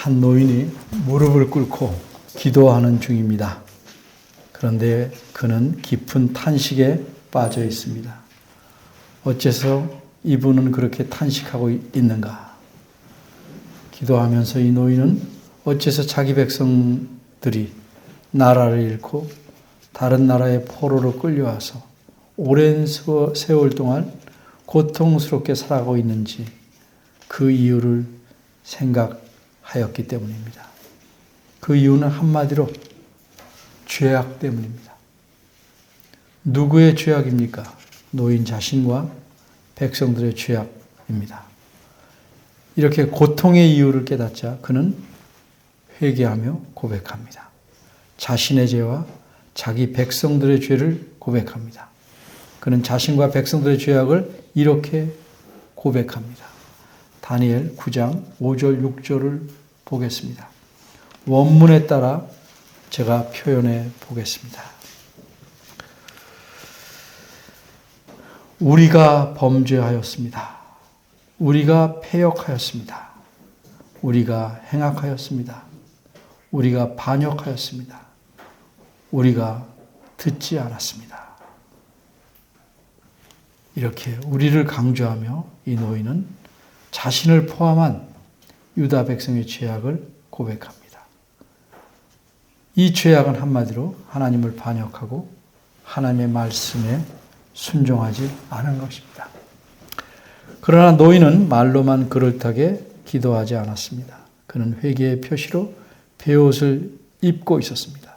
한 노인이 무릎을 꿇고 기도하는 중입니다. 그런데 그는 깊은 탄식에 빠져 있습니다. 어째서 이분은 그렇게 탄식하고 있는가? 기도하면서 이 노인은 어째서 자기 백성들이 나라를 잃고 다른 나라의 포로로 끌려와서 오랜 세월 동안 고통스럽게 살아가고 있는지 그 이유를 생각하였기 때문입니다. 그 이유는 한마디로 죄악 때문입니다. 누구의 죄악입니까? 노인 자신과 백성들의 죄악입니다. 이렇게 고통의 이유를 깨닫자 그는 회개하며 고백합니다. 자신의 죄와 자기 백성들의 죄를 고백합니다. 그는 자신과 백성들의 죄악을 이렇게 고백합니다. 다니엘 9장 5절 6절을 보겠습니다. 원문에 따라 제가 표현해 보겠습니다. 우리가 범죄하였습니다. 우리가 패역하였습니다. 우리가 행악하였습니다. 우리가 반역하였습니다. 우리가 듣지 않았습니다. 이렇게 우리를 강조하며 이 노인은 자신을 포함한 유다 백성의 죄악을 고백합니다. 이 죄악은 한마디로 하나님을 반역하고 하나님의 말씀에 순종하지 않은 것입니다. 그러나 노인은 말로만 그럴듯하게 기도하지 않았습니다. 그는 회개의 표시로 베옷을 입고 있었습니다.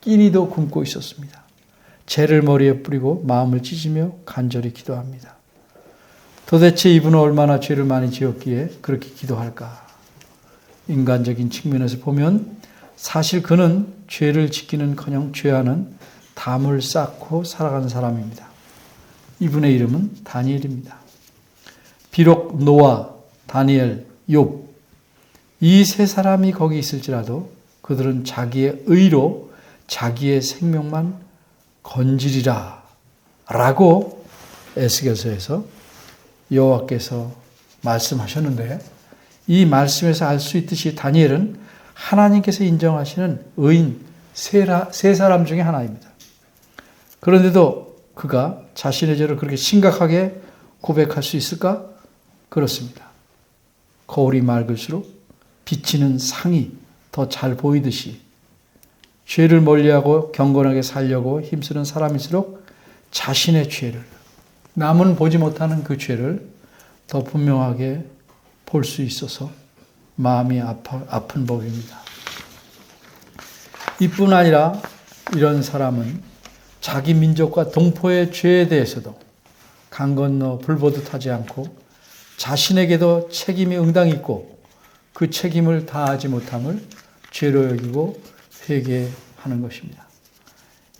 끼니도 굶고 있었습니다. 죄를 머리에 뿌리고 마음을 찢으며 간절히 기도합니다. 도대체 이분은 얼마나 죄를 많이 지었기에 그렇게 기도할까? 인간적인 측면에서 보면 사실 그는 죄를 짓기는커녕 죄하는 담을 쌓고 살아가는 사람입니다. 이분의 이름은 다니엘입니다. 비록 노아, 다니엘, 욥 이 세 사람이 거기 있을지라도 그들은 자기의 의로 자기의 생명만 건지리라 라고 에스겔서에서 여호와께서 말씀하셨는데 이 말씀에서 알 수 있듯이 다니엘은 하나님께서 인정하시는 의인 세 사람 중에 하나입니다. 그런데도 그가 자신의 죄를 그렇게 심각하게 고백할 수 있을까? 그렇습니다. 거울이 맑을수록 비치는 상이 더 잘 보이듯이 죄를 멀리하고 경건하게 살려고 힘쓰는 사람일수록 자신의 죄를, 남은 보지 못하는 그 죄를 더 분명하게 볼 수 있어서 마음이 아픈 법입니다. 이뿐 아니라 이런 사람은 자기 민족과 동포의 죄에 대해서도 강 건너 불보듯 하지 않고 자신에게도 책임이 응당히 있고 그 책임을 다하지 못함을 죄로 여기고 회개하는 것입니다.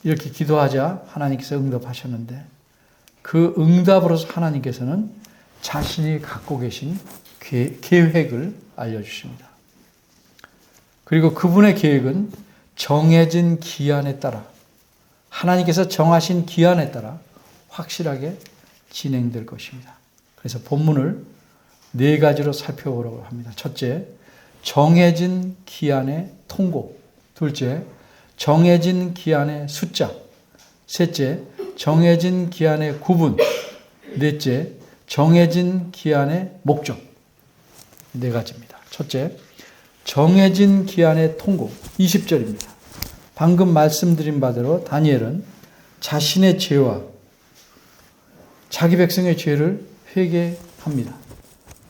이렇게 기도하자 하나님께서 응답하셨는데 그 응답으로서 하나님께서는 자신이 갖고 계신 계획을 알려주십니다. 그리고 그분의 계획은 정해진 기한에 따라 하나님께서 정하신 기한에 따라 확실하게 진행될 것입니다. 그래서 본문을 네 가지로 살펴보려고 합니다. 첫째, 정해진 기한의 통고. 둘째, 정해진 기한의 숫자. 셋째, 정해진 기한의 구분. 넷째, 정해진 기한의 목적. 네 가지입니다. 첫째, 정해진 기한의 통고. 20절입니다. 방금 말씀드린 바대로 다니엘은 자신의 죄와 자기 백성의 죄를 회개합니다.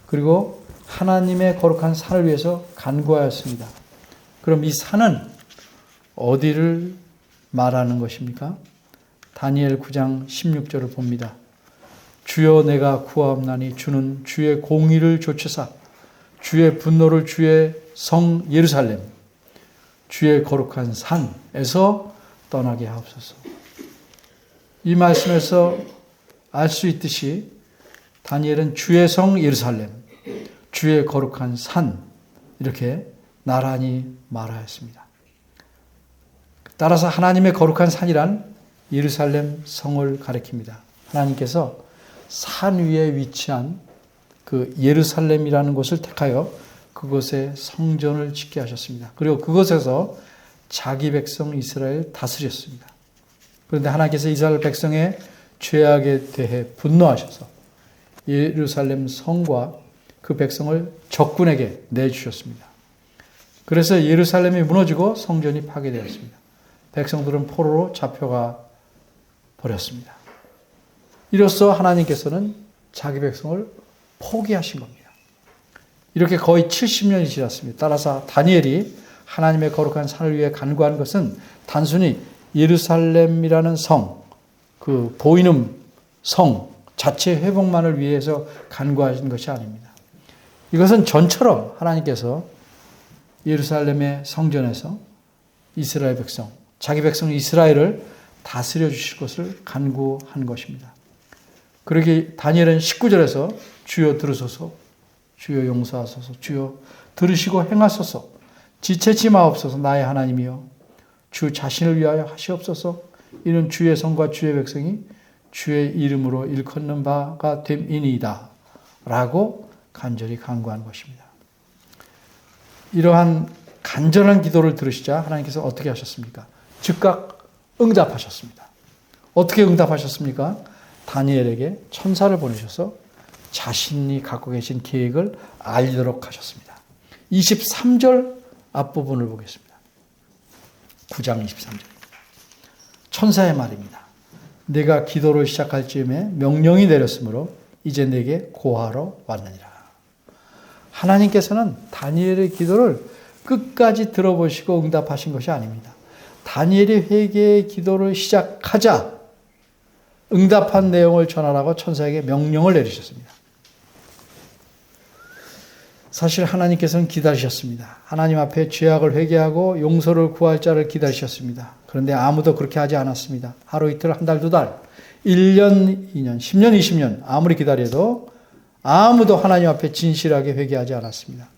그리고 하나님의 거룩한 산을 위해서 간구하였습니다. 그럼 이 산은 어디를 말하는 것입니까? 다니엘 9장 16절을 봅니다. 주여 내가 구하옵나니 주는 주의 공의를 조치사 주의 분노를 주의 성 예루살렘 주의 거룩한 산에서 떠나게 하옵소서. 이 말씀에서 알 수 있듯이 다니엘은 주의 성 예루살렘, 주의 거룩한 산 이렇게 나란히 말하였습니다. 따라서 하나님의 거룩한 산이란 예루살렘 성을 가리킵니다. 하나님께서 산 위에 위치한 그 예루살렘이라는 곳을 택하여 그곳에 성전을 짓게 하셨습니다. 그리고 그곳에서 자기 백성 이스라엘 다스렸습니다. 그런데 하나님께서 이스라엘 백성의 죄악에 대해 분노하셔서 예루살렘 성과 그 백성을 적군에게 내주셨습니다. 그래서 예루살렘이 무너지고 성전이 파괴되었습니다. 백성들은 포로로 잡혀가 버렸습니다. 이로써 하나님께서는 자기 백성을 포기하신 겁니다. 이렇게 거의 70년이 지났습니다. 따라서 다니엘이 하나님의 거룩한 산을 위해 간구한 것은 단순히 예루살렘이라는 성, 그 보이는 성 자체 회복만을 위해서 간구하신 것이 아닙니다. 이것은 전처럼 하나님께서 예루살렘의 성전에서 이스라엘 백성, 자기 백성 이스라엘을 다스려 주실 것을 간구한 것입니다. 그러기 다니엘은 19절에서 주여 들으소서, 주여 용서하소서, 주여 들으시고 행하소서, 지체치 마옵소서 나의 하나님이여, 주 자신을 위하여 하시옵소서. 이는 주의 성과 주의 백성이 주의 이름으로 일컫는 바가 됨이니이다 라고 간절히 간구한 것입니다. 이러한 간절한 기도를 들으시자 하나님께서 어떻게 하셨습니까? 즉각 응답하셨습니다. 어떻게 응답하셨습니까? 다니엘에게 천사를 보내셔서 자신이 갖고 계신 계획을 알리도록 하셨습니다. 23절 앞부분을 보겠습니다. 9장 23절입니다. 천사의 말입니다. 내가 기도를 시작할 즈음에 명령이 내렸으므로 이제 내게 고하러 왔느니라. 하나님께서는 다니엘의 기도를 끝까지 들어보시고 응답하신 것이 아닙니다. 다니엘의 회개의 기도를 시작하자 응답한 내용을 전하라고 천사에게 명령을 내리셨습니다. 사실 하나님께서는 기다리셨습니다. 하나님 앞에 죄악을 회개하고 용서를 구할 자를 기다리셨습니다. 그런데 아무도 그렇게 하지 않았습니다. 하루 이틀, 한 달, 두 달, 1년, 2년, 10년, 20년 아무리 기다려도 아무도 하나님 앞에 진실하게 회개하지 않았습니다.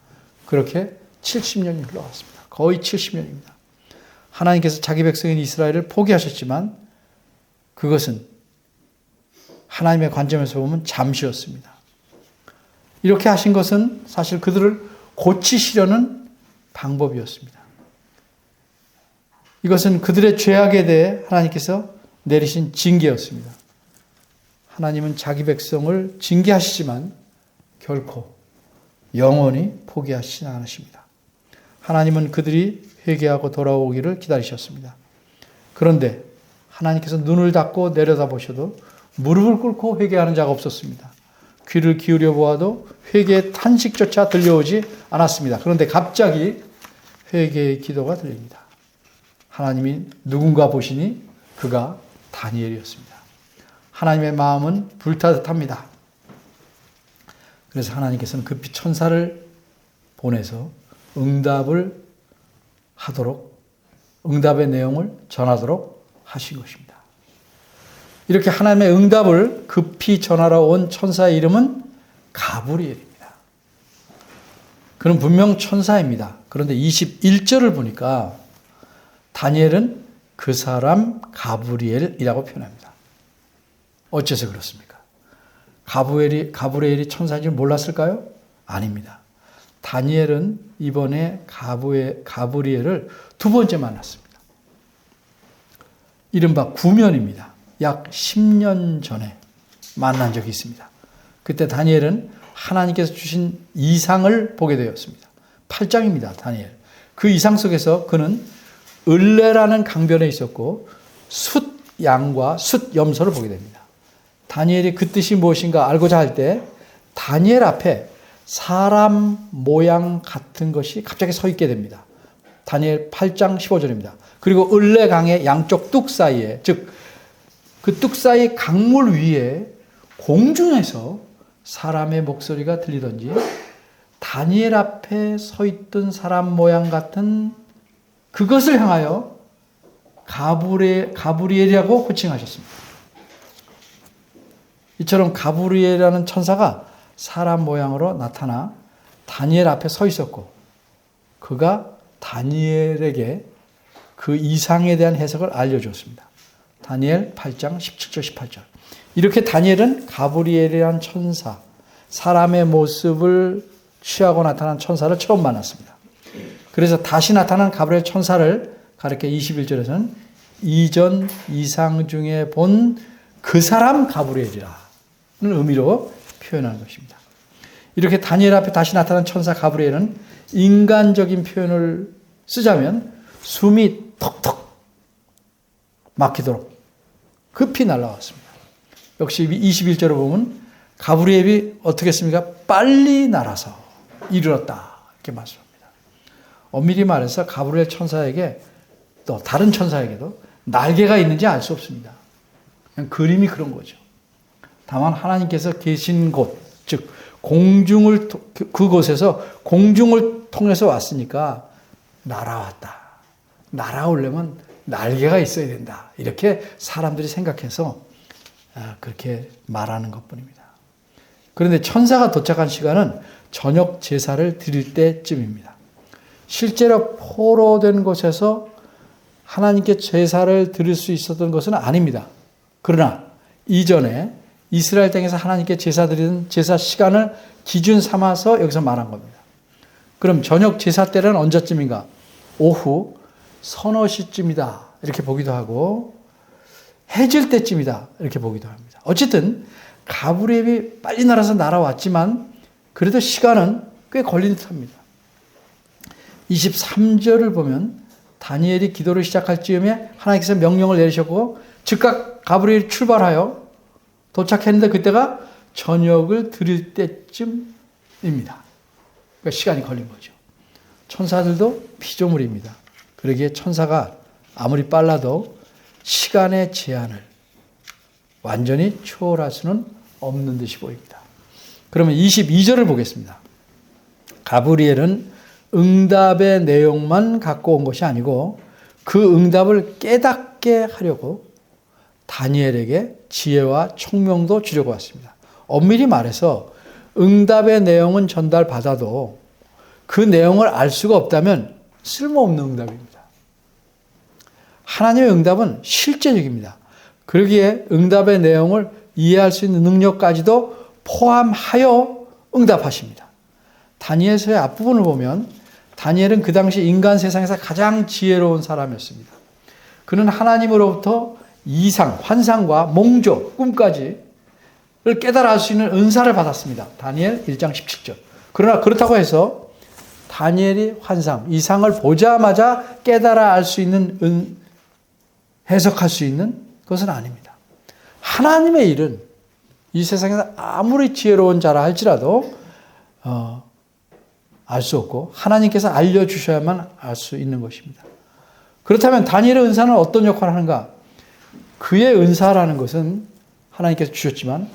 그렇게 70년이 흘러갔습니다. 거의 70년입니다. 하나님께서 자기 백성인 이스라엘을 포기하셨지만 그것은 하나님의 관점에서 보면 잠시였습니다. 이렇게 하신 것은 사실 그들을 고치시려는 방법이었습니다. 이것은 그들의 죄악에 대해 하나님께서 내리신 징계였습니다. 하나님은 자기 백성을 징계하시지만 결코 영원히 포기하시지 않으십니다. 하나님은 그들이 회개하고 돌아오기를 기다리셨습니다. 그런데 하나님께서 눈을 닫고 내려다보셔도 무릎을 꿇고 회개하는 자가 없었습니다. 귀를 기울여 보아도 회개의 탄식조차 들려오지 않았습니다. 그런데 갑자기 회개의 기도가 들립니다. 하나님이 누군가 보시니 그가 다니엘이었습니다. 하나님의 마음은 불타듯합니다. 그래서 하나님께서는 급히 천사를 보내서 응답을 하도록, 응답의 내용을 전하도록 하신 것입니다. 이렇게 하나님의 응답을 급히 전하러 온 천사의 이름은 가브리엘입니다. 그는 분명 천사입니다. 그런데 21절을 보니까 다니엘은 그 사람 가브리엘이라고 표현합니다. 어째서 그렇습니까? 가브리엘이 천사인 줄 몰랐을까요? 아닙니다. 다니엘은 이번에 가브리엘을 두 번째 만났습니다. 이른바 구면입니다. 약 10년 전에 만난 적이 있습니다. 그때 다니엘은 하나님께서 주신 이상을 보게 되었습니다. 8장입니다. 다니엘. 그 이상 속에서 그는 을레라는 강변에 있었고 숫양과 숫염소를 보게 됩니다. 다니엘이 그 뜻이 무엇인가 알고자 할 때 다니엘 앞에 사람 모양 같은 것이 갑자기 서 있게 됩니다. 다니엘 8장 15절입니다. 그리고 을레강의 양쪽 뚝 사이에, 즉 그 뚝 사이 강물 위에 공중에서 사람의 목소리가 들리던지 다니엘 앞에 서 있던 사람 모양 같은 그것을 향하여 가브리엘이라고 호칭하셨습니다. 이처럼 가브리엘이라는 천사가 사람 모양으로 나타나 다니엘 앞에 서 있었고 그가 다니엘에게 그 이상에 대한 해석을 알려주었습니다. 다니엘 8장 17절 18절. 이렇게 다니엘은 가브리엘이라는 천사, 사람의 모습을 취하고 나타난 천사를 처음 만났습니다. 그래서 다시 나타난 가브리엘 천사를 가르쳐 21절에서는 이전 이상 중에 본 그 사람 가브리엘이라는 의미로 표현하는 것입니다. 이렇게 다니엘 앞에 다시 나타난 천사 가브리엘은 인간적인 표현을 쓰자면 숨이 턱턱 막히도록 급히 날아왔습니다. 역시 21절을 보면 가브리엘이 어떻게 했습니까? 빨리 날아서 이르렀다 이렇게 말씀합니다. 엄밀히 말해서 가브리엘 천사에게 또 다른 천사에게도 날개가 있는지 알 수 없습니다. 그냥 그림이 그런 거죠. 다만 하나님께서 계신 곳, 즉 공중을 그곳에서 공중을 통해서 왔으니까 날아왔다. 날아오려면 날개가 있어야 된다. 이렇게 사람들이 생각해서 그렇게 말하는 것뿐입니다. 그런데 천사가 도착한 시간은 저녁 제사를 드릴 때쯤입니다. 실제로 포로된 곳에서 하나님께 제사를 드릴 수 있었던 것은 아닙니다. 그러나 이전에 이스라엘 땅에서 하나님께 제사 드리는 제사 시간을 기준 삼아서 여기서 말한 겁니다. 그럼 저녁 제사 때는 언제쯤인가? 오후 서너 시쯤이다 이렇게 보기도 하고 해질 때쯤이다 이렇게 보기도 합니다. 어쨌든 가브리엘이 빨리 날아왔지만 그래도 시간은 꽤 걸린 듯합니다. 23절을 보면 다니엘이 기도를 시작할 즈음에 하나님께서 명령을 내리셨고 즉각 가브리엘이 출발하여 도착했는데 그때가 저녁을 드릴 때쯤입니다. 그러니까 시간이 걸린 거죠. 천사들도 피조물입니다. 그러기에 천사가 아무리 빨라도 시간의 제한을 완전히 초월할 수는 없는 듯이 보입니다. 그러면 22절을 보겠습니다. 가브리엘은 응답의 내용만 갖고 온 것이 아니고 그 응답을 깨닫게 하려고 다니엘에게 지혜와 총명도 주려고 왔습니다. 엄밀히 말해서 응답의 내용은 전달받아도 그 내용을 알 수가 없다면 쓸모없는 응답입니다. 하나님의 응답은 실제적입니다. 그러기에 응답의 내용을 이해할 수 있는 능력까지도 포함하여 응답하십니다. 다니엘서의 앞부분을 보면 다니엘은 그 당시 인간 세상에서 가장 지혜로운 사람이었습니다. 그는 하나님으로부터 이상, 환상과 몽조, 꿈까지를 깨달아 알 수 있는 은사를 받았습니다. 다니엘 1장 17절. 그러나 그렇다고 해서 다니엘이 환상, 이상을 보자마자 깨달아 알 수 있는 해석할 수 있는 것은 아닙니다. 하나님의 일은 이 세상에서 아무리 지혜로운 자라 할지라도 알 수 없고 하나님께서 알려주셔야만 알 수 있는 것입니다. 그렇다면 다니엘의 은사는 어떤 역할을 하는가? 그의 은사라는 것은 하나님께서 주셨지만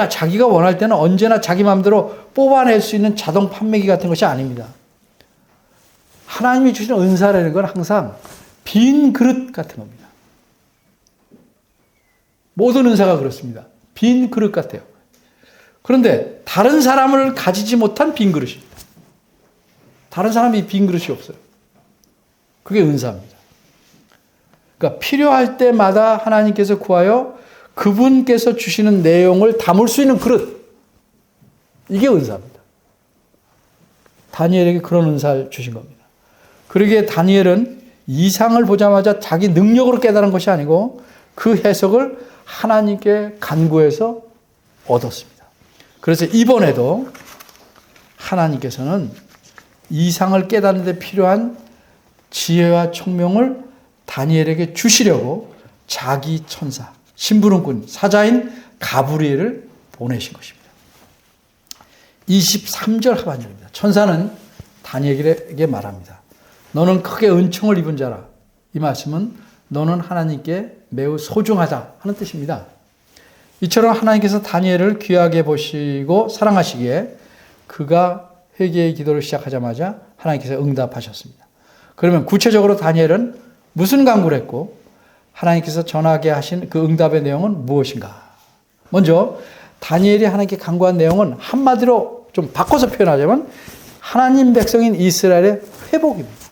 자기가 원할 때는 언제나 자기 마음대로 뽑아낼 수 있는 자동 판매기 같은 것이 아닙니다. 하나님이 주신 은사라는 건 항상 빈 그릇 같은 겁니다. 모든 은사가 그렇습니다. 빈 그릇 같아요. 그런데 다른 사람을 가지지 못한 빈 그릇입니다. 다른 사람이 빈 그릇이 없어요. 그게 은사입니다. 그러니까 필요할 때마다 하나님께서 구하여 그분께서 주시는 내용을 담을 수 있는 그릇. 이게 은사입니다. 다니엘에게 그런 은사를 주신 겁니다. 그러기에 다니엘은 이상을 보자마자 자기 능력으로 깨달은 것이 아니고 그 해석을 하나님께 간구해서 얻었습니다. 그래서 이번에도 하나님께서는 이상을 깨닫는 데 필요한 지혜와 총명을 다니엘에게 주시려고 자기 천사, 심부름꾼, 사자인 가브리엘을 보내신 것입니다. 23절 하반절입니다. 천사는 다니엘에게 말합니다. 너는 크게 은총을 입은 자라. 이 말씀은 너는 하나님께 매우 소중하다 하는 뜻입니다. 이처럼 하나님께서 다니엘을 귀하게 보시고 사랑하시기에 그가 회개의 기도를 시작하자마자 하나님께서 응답하셨습니다. 그러면 구체적으로 다니엘은 무슨 간구를 했고 하나님께서 전하게 하신 그 응답의 내용은 무엇인가? 먼저 다니엘이 하나님께 간구한 내용은 한마디로 좀 바꿔서 표현하자면 하나님 백성인 이스라엘의 회복입니다.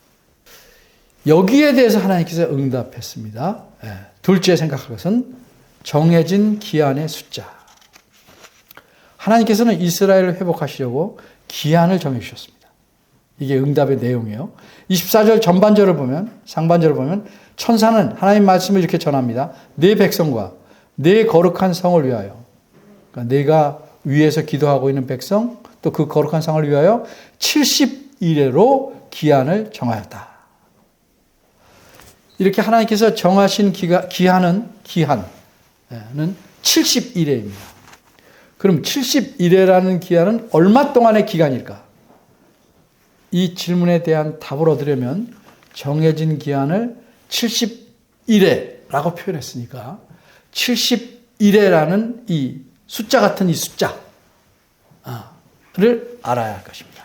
여기에 대해서 하나님께서 응답했습니다. 둘째 생각할 것은 정해진 기한의 숫자. 하나님께서는 이스라엘을 회복하시려고 기한을 정해 주셨습니다. 이게 응답의 내용이에요. 24절 전반절을 보면, 상반절을 보면 천사는 하나님 말씀을 이렇게 전합니다. 내 백성과 내 거룩한 성을 위하여, 그러니까 내가 위에서 기도하고 있는 백성, 또 그 거룩한 성을 위하여 70일에로 기한을 정하였다. 이렇게 하나님께서 정하신 기한은 70일에입니다. 그럼 70일에라는 기한은 얼마 동안의 기간일까? 이 질문에 대한 답을 얻으려면 정해진 기한을 70일에라고 표현했으니까 70일에라는 이 숫자 같은 이 숫자를 알아야 할 것입니다.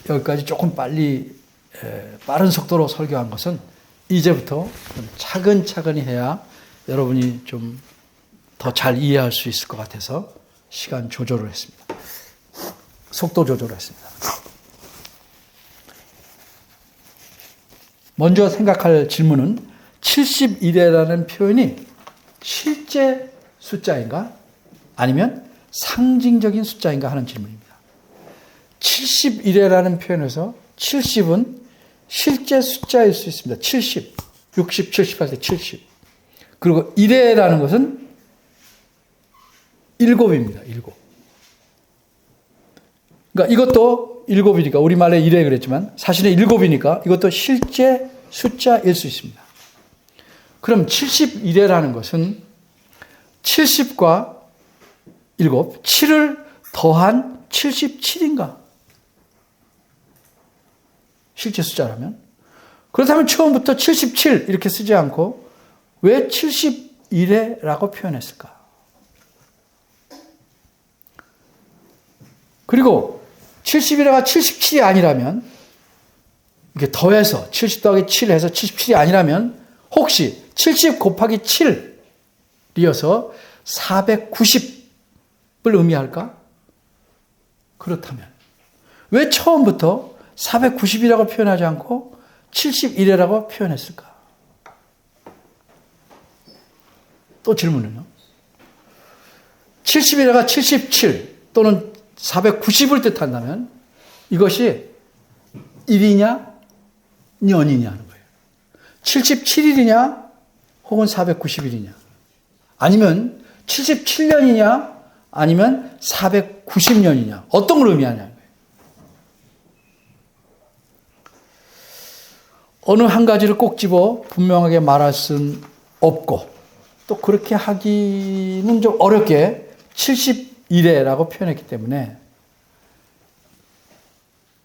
여기까지 조금 빠른 속도로 설교한 것은 이제부터 차근차근히 해야 여러분이 좀 더 잘 이해할 수 있을 것 같아서 시간 조절을 했습니다. 속도 조절을 했습니다. 먼저 생각할 질문은 70일이라는 표현이 실제 숫자인가? 아니면 상징적인 숫자인가 하는 질문입니다. 70일이라는 표현에서 70은 실제 숫자일 수 있습니다. 70, 60, 70 할 때 70. 그리고 1회라는 것은 7입니다. 7. 그러니까 이것도 7이니까 우리말에 1회 그랬지만 사실은 7이니까 이것도 실제 숫자일 수 있습니다. 그럼 71회라는 것은 70과 7, 7을 더한 77인가? 실제 숫자라면? 그렇다면 처음부터 77 이렇게 쓰지 않고 왜 71회라고 표현했을까? 그리고 71회가 77이 아니라면 이렇게 더해서 70 더하기 7 해서 77이 아니라면 혹시 70 곱하기 7이어서 490을 의미할까? 그렇다면 왜 처음부터 490이라고 표현하지 않고 71회라고 표현했을까? 또 질문은요. 71회가 77 또는 490을 뜻한다면 이것이 1이냐 년이냐는 거예요. 77일이냐 혹은 490일이냐 아니면 77년이냐 아니면 490년이냐 어떤 걸 의미하냐는 거예요. 어느 한 가지를 꼭 집어 분명하게 말할 수는 없고 또 그렇게 하기는 좀 어렵게 71회라고 표현했기 때문에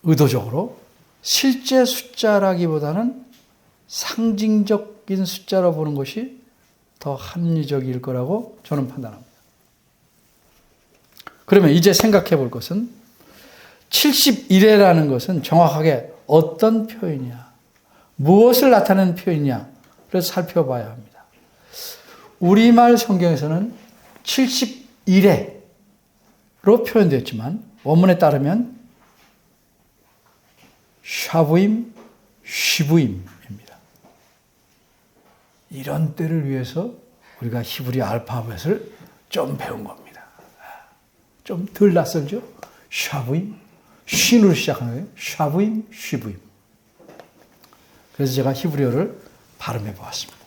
의도적으로 실제 숫자라기보다는 상징적인 숫자로 보는 것이 더 합리적일 거라고 저는 판단합니다. 그러면 이제 생각해 볼 것은 71회라는 것은 정확하게 어떤 표현이냐, 무엇을 나타내는 표현이냐를 살펴봐야 합니다. 우리말 성경에서는 71회로 표현되었지만 원문에 따르면 샤부임, 시부임입니다. 이런 때를 위해서 우리가 히브리 알파벳을 좀 배운 겁니다. 좀 덜 낯설죠? 샤부임, 쉰으로 시작하는 거예요. 샤부임, 시부임. 그래서 제가 히브리어를 발음해 보았습니다.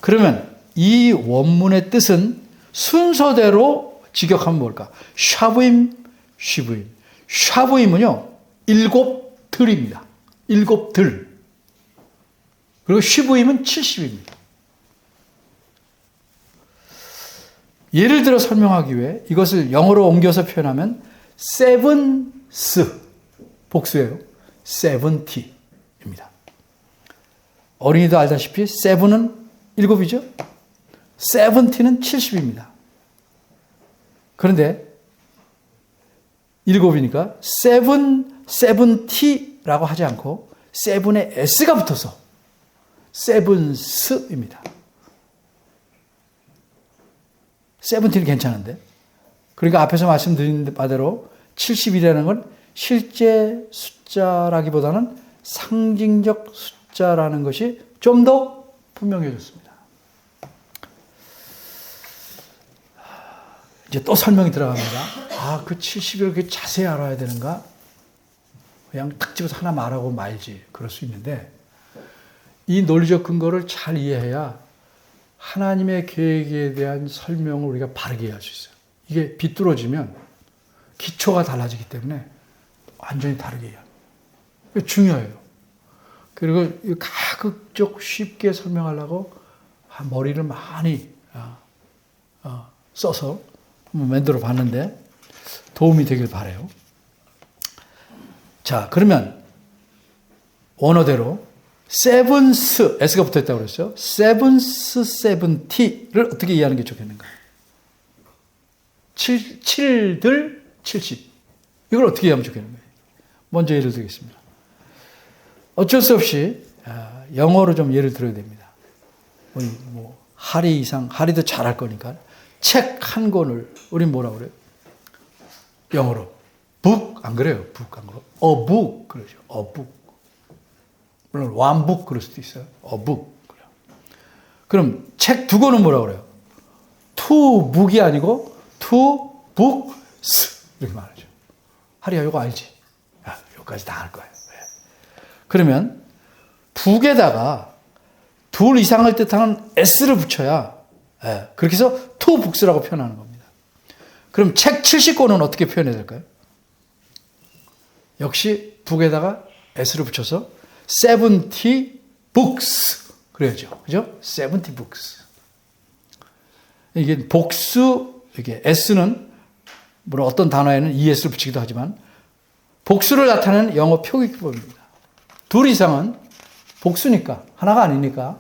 그러면 이 원문의 뜻은 순서대로 직역하면 뭘까? 샤부임, 시부임. 샤부임은요, 7들입니다. 7들. 그리고 시부임은 70입니다. 예를 들어 설명하기 위해 이것을 영어로 옮겨서 표현하면 sevens, 복수예요. 70입니다. 어린이도 알다시피 7은 7이죠. 70는 70입니다. 그런데 7이니까 70라고 하지 않고 7에 S가 붙어서 sevens입니다. 70는 괜찮은데. 그러니까 앞에서 말씀드린 바대로 70이라는 건 실제 숫자라기보다는 상징적 숫자라는 것이 좀 더 분명해졌습니다. 이제 또 설명이 들어갑니다. 아, 그 70일 그렇게 자세히 알아야 되는가? 그냥 탁 집어서 하나 말하고 말지. 그럴 수 있는데, 이 논리적 근거를 잘 이해해야 하나님의 계획에 대한 설명을 우리가 바르게 할 수 있어요. 이게 비뚤어지면 기초가 달라지기 때문에 완전히 다르게 해야 해요. 중요해요. 그리고 가급적 쉽게 설명하려고 머리를 많이 써서 만들어 봤는데 도움이 되길 바라요. 자, 그러면 원어대로 세븐스, S가 붙어 있다고 그랬어요. 세븐스 세븐티를 어떻게 이해하는 게 좋겠는가? 7들 70. 이걸 어떻게 이해하면 좋겠는가? 먼저 예를 들겠습니다. 어쩔 수 없이 영어로 좀 예를 들어야 됩니다. 하리 이상, 하리도 잘할 거니까 책 한 권을 우린 뭐라고 그래요? 영어로 book 안 그래요? book 안 그래요? a book 그러죠. a book. 물론 one book 그럴 수도 있어요. a book. 그럼 책 두 권은 뭐라고 그래요? two book이 아니고 two books 이렇게 말하죠. 하리야 이거 알지? 여기까지 다 알 거예요. 그러면 북에다가 둘 이상을 뜻하는 s를 붙여야 그렇게 해서 two books라고 표현하는 겁니다. 그럼 책 70권은 어떻게 표현해야 될까요? 역시 북에다가 s를 붙여서 70 books 그래야죠. 그죠? 70 books. 이게 복수, 이게 s는 물론 어떤 단어에는 es를 붙이기도 하지만 복수를 나타내는 영어 표기법입니다. 둘 이상은 복수니까 하나가 아니니까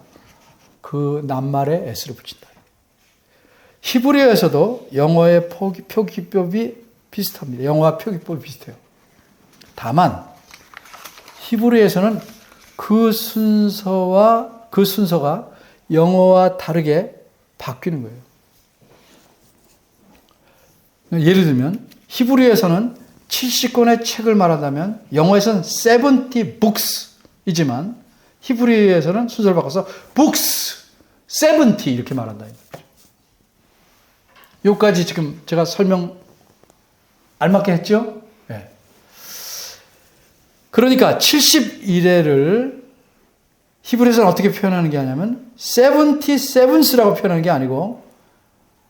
그 낱말에 s를 붙인다. 히브리어에서도 영어의 표기법이 비슷합니다. 영어와 표기법이 비슷해요. 다만 히브리어에서는 그 순서가 영어와 다르게 바뀌는 거예요. 예를 들면 히브리어에서는 70권의 책을 말한다면 영어에서는 70 books이지만 히브리어에서는 순서를 바꿔서 books 70 이렇게 말한다. 여기까지 지금 제가 설명 알맞게 했죠? 네. 그러니까 71회를 히브리어에서는 어떻게 표현하는 게 아니냐면 77s라고 표현하는 게 아니고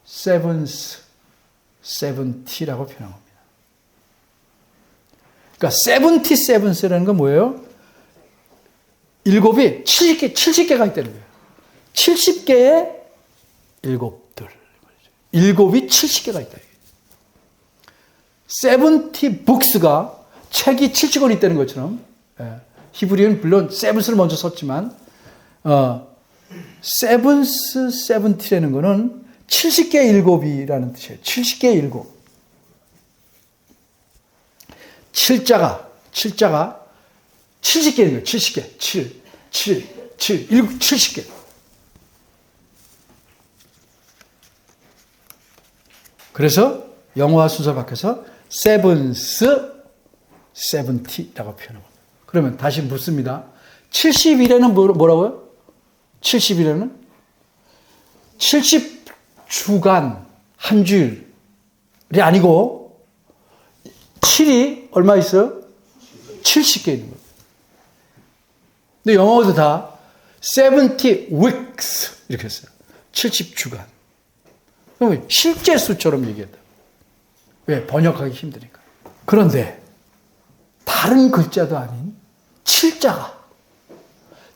7s, 70라고 표현한 겁니다. 그러니까 77s라는 건 뭐예요? 일곱이 70개가 있다는 거예요. 70개의 일곱들. 일곱이 70개가 있다. 70 books가 책이 70권 있다는 것처럼 히브리어는 물론 세븐스를 먼저 썼지만 세븐스 세븐티라는 것은 70개의 일곱이라는 뜻이에요. 70개의 일곱. 7자가 70개인 거예요. 70개. 7, 70개. 그래서 영어와 순서 바뀌어서 세븐스 세븐티라고 표현합니다. 그러면 다시 묻습니다. 70일에는 뭐라고요? 70일에는 70주간 한 주일이 아니고 7이 얼마 있어요? 70개 있는 거예요. 근데 영어도 다 70 weeks 이렇게 했어요. 70주간. 실제 수처럼 얘기했다. 왜? 번역하기 힘드니까. 그런데 다른 글자도 아닌 7자가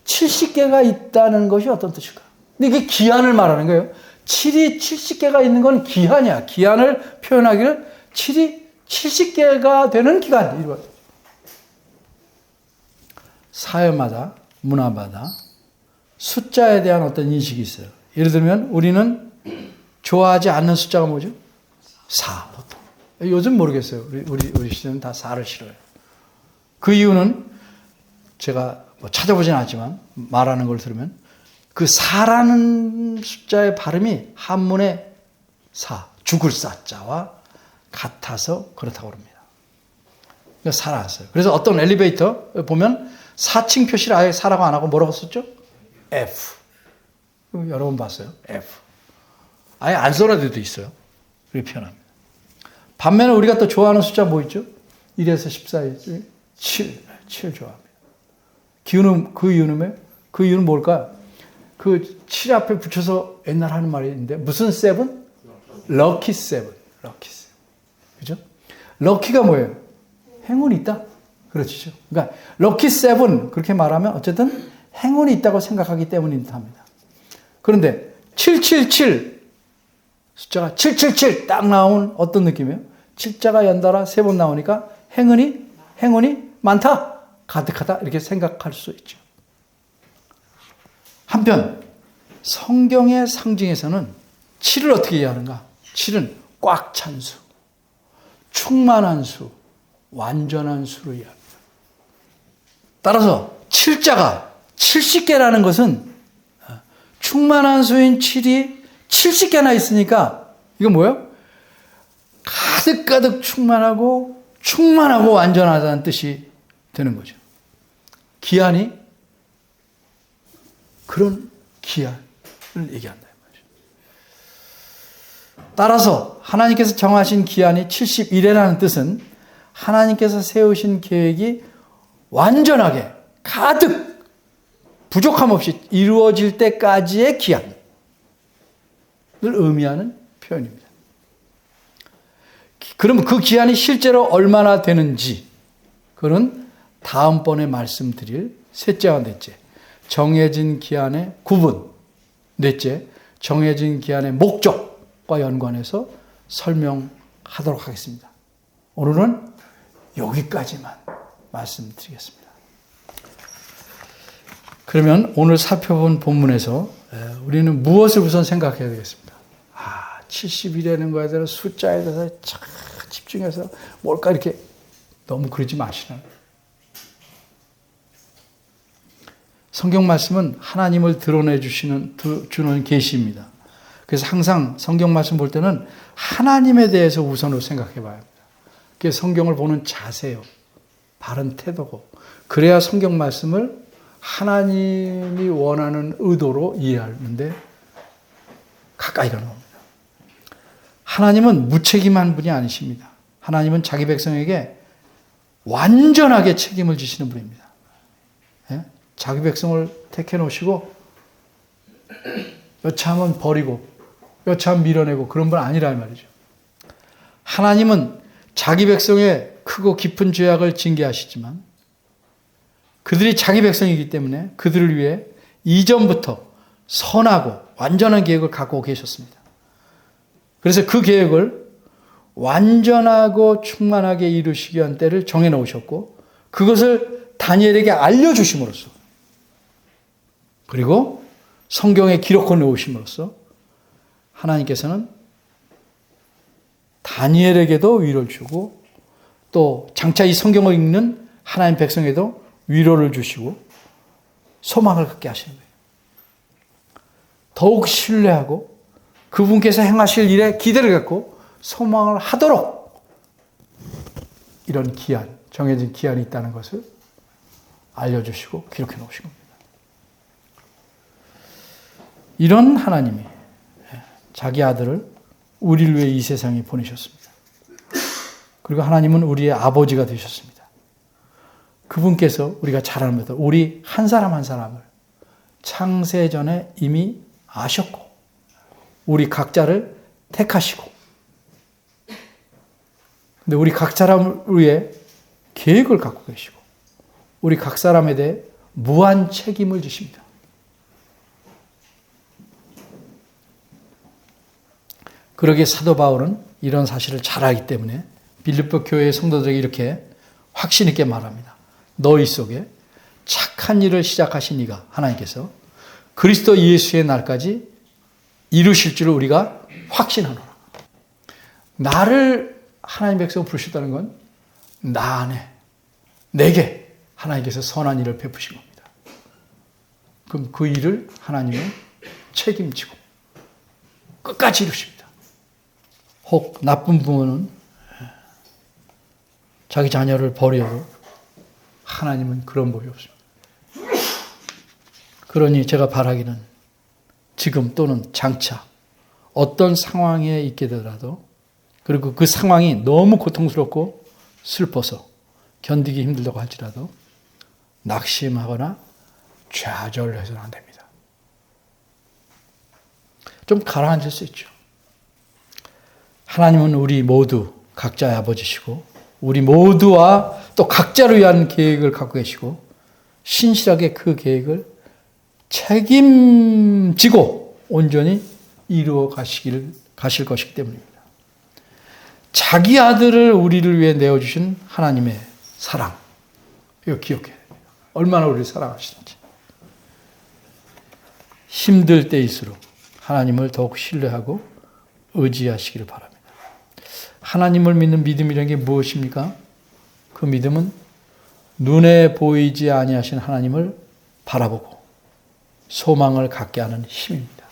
70개가 있다는 것이 어떤 뜻일까? 근데 이게 기한을 말하는 거예요. 7이 70개가 있는 건 기한이야. 기한을 표현하기를 7이 70개가 되는 기간. 사회마다, 문화마다 숫자에 대한 어떤 인식이 있어요. 예를 들면 우리는 좋아하지 않는 숫자가 뭐죠? 4 보통. 요즘 모르겠어요. 우리 시대는 다 4를 싫어요. 그 이유는 제가 찾아보진 않았지만 말하는 걸 들으면 그 4라는 숫자의 발음이 한문의 죽을 사자와 같아서 그렇다고 합니다. 그러니까 4를 안 써요. 그래서 어떤 엘리베이터 보면 4층 표시를 아예 4라고 안 하고 뭐라고 썼죠? F. 여러 번 봤어요. F. 아예 안 써놓은 데도 있어요. 그렇게 표현합니다. 반면에 우리가 또 좋아하는 숫자 뭐 있죠? 1에서 14, 7 좋아합니다. 그 이유는 뭘까요? 그 7 앞에 붙여서 옛날 하는 말이 있는데 무슨 7? 럭키 7. 그죠? 럭키가 뭐예요? 행운이 있다. 그렇죠. 그러니까 럭키 7 그렇게 말하면 어쨌든 행운이 있다고 생각하기 때문이다 합니다. 그런데 777 숫자가 777 딱 나온 어떤 느낌이에요? 7자가 연달아 3번 나오니까 행운이 많다, 가득하다 이렇게 생각할 수 있죠. 한편 성경의 상징에서는 7을 어떻게 이해하는가? 7은 꽉 찬 수, 충만한 수, 완전한 수로 이해합니다. 따라서 7자가 70개라는 것은 충만한 수인 7이 70개나 있으니까 이건 뭐예요? 가득가득 충만하고 완전하다는 뜻이 되는 거죠. 기한이 그런 기한을 얘기한다. 따라서 하나님께서 정하신 기한이 71회라는 뜻은 하나님께서 세우신 계획이 완전하게 가득 부족함 없이 이루어질 때까지의 기한을 의미하는 표현입니다. 그럼 그 기한이 실제로 얼마나 되는지 그건 다음번에 말씀드릴 셋째와 넷째 정해진 기한의 구분, 넷째 정해진 기한의 목적과 연관해서 설명하도록 하겠습니다. 오늘은 여기까지만 말씀드리겠습니다. 그러면 오늘 살펴본 본문에서 우리는 무엇을 우선 생각해야 되겠습니다. 70이라는 거에 대해서 숫자에 대해서 집중해서 뭘까 이렇게 너무 그러지 마시라. 성경 말씀은 하나님을 드러내 주는 계시입니다. 그래서 항상 성경 말씀 볼 때는 하나님에 대해서 우선으로 생각해 봐야 합니다. 그게 성경을 보는 자세요. 바른 태도고. 그래야 성경 말씀을 하나님이 원하는 의도로 이해하는데 가까이 가는 겁니다. 하나님은 무책임한 분이 아니십니다. 하나님은 자기 백성에게 완전하게 책임을 지시는 분입니다. 예? 자기 백성을 택해 놓으시고 여차하면 버리고 여차하면 밀어내고 그런 분 아니라 이 말이죠. 하나님은 자기 백성의 크고 깊은 죄악을 징계하시지만 그들이 자기 백성이기 때문에 그들을 위해 이전부터 선하고 완전한 계획을 갖고 계셨습니다. 그래서 그 계획을 완전하고 충만하게 이루시기 위한 때를 정해 놓으셨고 그것을 다니엘에게 알려주심으로써 그리고 성경에 기록해 놓으심으로써 하나님께서는 다니엘에게도 위로를 주고 또 장차 이 성경을 읽는 하나님 백성에도 위로를 주시고 소망을 갖게 하시는 거예요. 더욱 신뢰하고 그분께서 행하실 일에 기대를 갖고 소망을 하도록 이런 기한, 정해진 기한이 있다는 것을 알려주시고 기록해 놓으신 겁니다. 이런 하나님이 자기 아들을 우리를 위해 이 세상에 보내셨습니다. 그리고 하나님은 우리의 아버지가 되셨습니다. 그분께서 우리가 잘 아는 것 우리 한 사람 한 사람을 창세전에 이미 아셨고 우리 각자를 택하시고 근데 우리 각 사람을 위해 계획을 갖고 계시고 우리 각 사람에 대해 무한 책임을 지십니다. 그러기에 사도 바울은 이런 사실을 잘 알기 때문에 빌립보 교회의 성도들에게 이렇게 확신 있게 말합니다. 너희 속에 착한 일을 시작하신 이가 하나님께서 그리스도 예수의 날까지 이루실 줄을 우리가 확신하노라. 나를 하나님 백성으로 부르셨다는 건 나 안에 내게 하나님께서 선한 일을 베푸신 겁니다. 그럼 그 일을 하나님은 책임지고 끝까지 이루십니다. 혹 나쁜 부모는 자기 자녀를 버려도 하나님은 그런 법이 없습니다. 그러니 제가 바라기는 지금 또는 장차 어떤 상황에 있게 되더라도 그리고 그 상황이 너무 고통스럽고 슬퍼서 견디기 힘들다고 할지라도 낙심하거나 좌절해서는 안 됩니다. 좀 가라앉을 수 있죠. 하나님은 우리 모두 각자의 아버지시고 우리 모두와 또 각자를 위한 계획을 갖고 계시고 신실하게 그 계획을 책임지고 온전히 이루어 가실 것이기 때문입니다. 자기 아들을 우리를 위해 내어주신 하나님의 사랑, 이거 기억해야 됩니다. 얼마나 우리를 사랑하시는지. 힘들 때일수록 하나님을 더욱 신뢰하고 의지하시기를 바랍니다. 하나님을 믿는 믿음이라는 게 무엇입니까? 그 믿음은 눈에 보이지 아니하신 하나님을 바라보고 소망을 갖게 하는 힘입니다.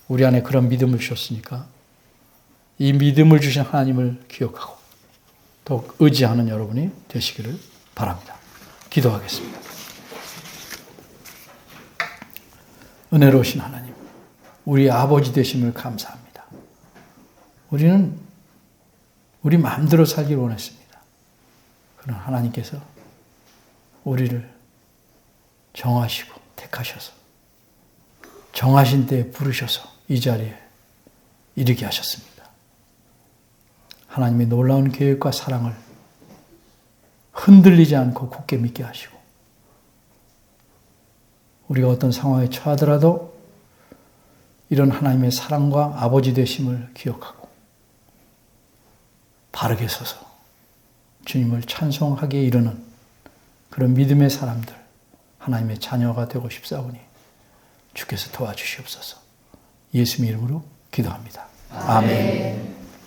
우리 안에 그런 믿음을 주셨으니까 이 믿음을 주신 하나님을 기억하고 더욱 의지하는 여러분이 되시기를 바랍니다. 기도하겠습니다. 은혜로우신 하나님, 우리 아버지 되심을 감사합니다. 우리는 우리 마음대로 살기를 원했습니다. 그러나 하나님께서 우리를 정하시고 택하셔서 정하신 때에 부르셔서 이 자리에 이르게 하셨습니다. 하나님의 놀라운 계획과 사랑을 흔들리지 않고 굳게 믿게 하시고 우리가 어떤 상황에 처하더라도 이런 하나님의 사랑과 아버지 되심을 기억하고 바르게 서서 주님을 찬송하게 이르는 그런 믿음의 사람들, 하나님의 자녀가 되고 싶사오니 주께서 도와주시옵소서. 예수님 이름으로 기도합니다. 아멘.